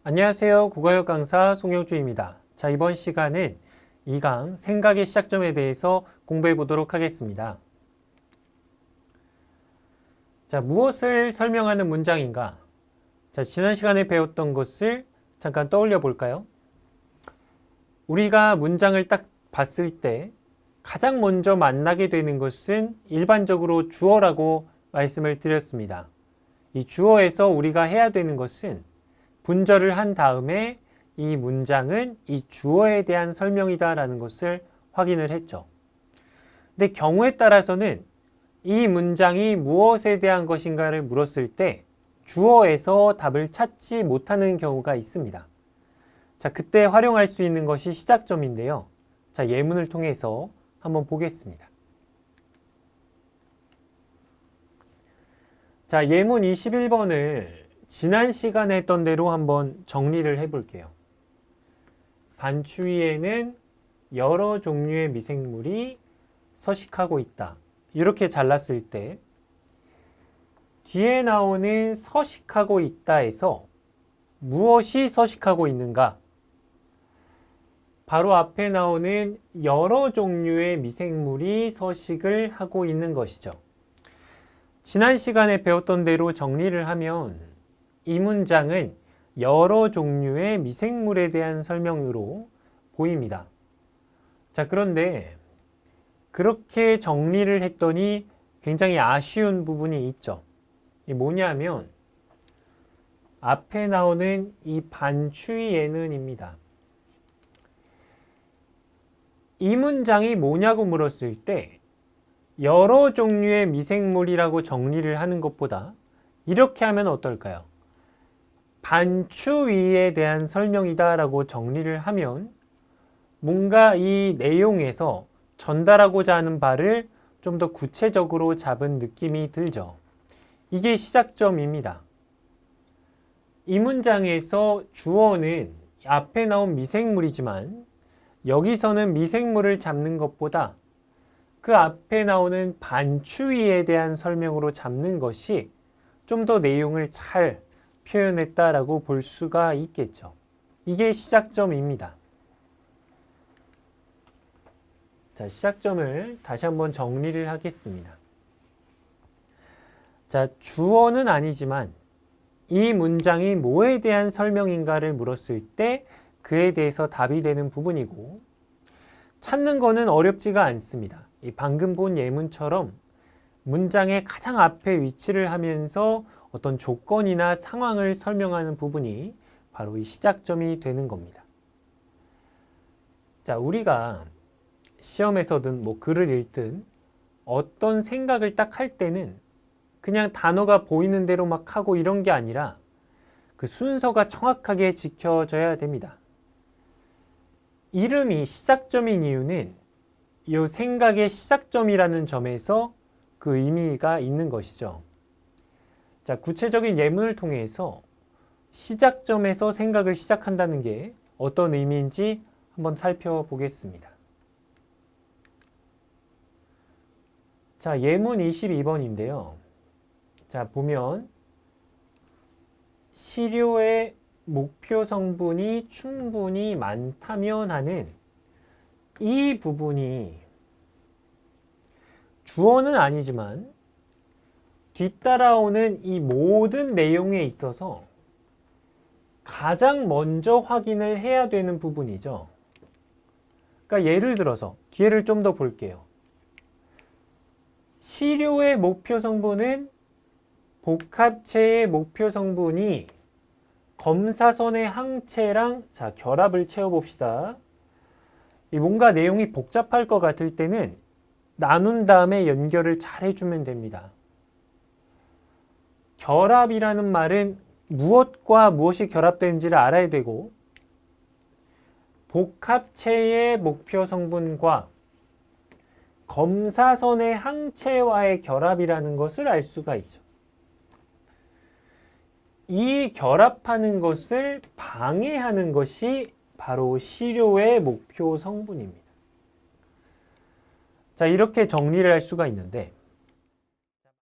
안녕하세요. 국어역 강사 송영주입니다. 자, 이번 시간은 2강 생각의 시작점에 대해서 공부해 보도록 하겠습니다. 자, 무엇을 설명하는 문장인가? 자, 지난 시간에 배웠던 것을 잠깐 떠올려 볼까요? 우리가 문장을 딱 봤을 때 가장 먼저 만나게 되는 것은 일반적으로 주어라고 말씀을 드렸습니다. 이 주어에서 우리가 해야 되는 것은 분절을 한 다음에 이 문장은 이 주어에 대한 설명이다 라는 것을 확인을 했죠. 근데 경우에 따라서는 이 문장이 무엇에 대한 것인가를 물었을 때 주어에서 답을 찾지 못하는 경우가 있습니다. 자, 그때 활용할 수 있는 것이 시작점인데요. 자, 예문을 통해서 한번 보겠습니다. 자, 예문 21번을 지난 시간에 했던 대로 한번 정리를 해볼게요. 반추위에는 여러 종류의 미생물이 서식하고 있다. 이렇게 잘랐을 때 뒤에 나오는 서식하고 있다에서 무엇이 서식하고 있는가? 바로 앞에 나오는 여러 종류의 미생물이 서식을 하고 있는 것이죠. 지난 시간에 배웠던 대로 정리를 하면 이 문장은 여러 종류의 미생물에 대한 설명으로 보입니다. 자, 그런데 그렇게 정리를 했더니 굉장히 아쉬운 부분이 있죠. 이 뭐냐면 앞에 나오는 이 반추위에는입니다. 이 문장이 뭐냐고 물었을 때 여러 종류의 미생물이라고 정리를 하는 것보다 이렇게 하면 어떨까요? 반추위에 대한 설명이다 라고 정리를 하면 뭔가 이 내용에서 전달하고자 하는 바를 좀 더 구체적으로 잡은 느낌이 들죠. 이게 시작점입니다. 이 문장에서 주어는 앞에 나온 미생물이지만 여기서는 미생물을 잡는 것보다 그 앞에 나오는 반추위에 대한 설명으로 잡는 것이 좀 더 내용을 잘 표현했다라고 볼 수가 있겠죠. 이게 시작점입니다. 자, 시작점을 다시 한번 정리를 하겠습니다. 자, 주어는 아니지만 이 문장이 뭐에 대한 설명인가를 물었을 때 그에 대해서 답이 되는 부분이고 찾는 거는 어렵지가 않습니다. 이 방금 본 예문처럼 문장의 가장 앞에 위치를 하면서 어떤 조건이나 상황을 설명하는 부분이 바로 이 시작점이 되는 겁니다. 자, 우리가 시험에서든 뭐 글을 읽든 어떤 생각을 딱 할 때는 그냥 단어가 보이는 대로 막 하고 이런 게 아니라 그 순서가 정확하게 지켜져야 됩니다. 이름이 시작점인 이유는 이 생각의 시작점이라는 점에서 그 의미가 있는 것이죠. 자, 구체적인 예문을 통해서 시작점에서 생각을 시작한다는 게 어떤 의미인지 한번 살펴보겠습니다. 자, 예문 22번인데요. 자, 보면 시료의 목표 성분이 충분히 많다면 하는 이 부분이 주어는 아니지만 뒤따라오는 이 모든 내용에 있어서 가장 먼저 확인을 해야 되는 부분이죠. 그러니까 예를 들어서 뒤에를 좀 더 볼게요. 시료의 목표 성분은 복합체의 목표 성분이 검사선의 항체랑 자, 결합을 채워봅시다. 이 뭔가 내용이 복잡할 것 같을 때는 나눈 다음에 연결을 잘 해주면 됩니다. 결합이라는 말은 무엇과 무엇이 결합되는지를 알아야 되고 복합체의 목표 성분과 검사선의 항체와의 결합이라는 것을 알 수가 있죠. 이 결합하는 것을 방해하는 것이 바로 시료의 목표 성분입니다. 자, 이렇게 정리를 할 수가 있는데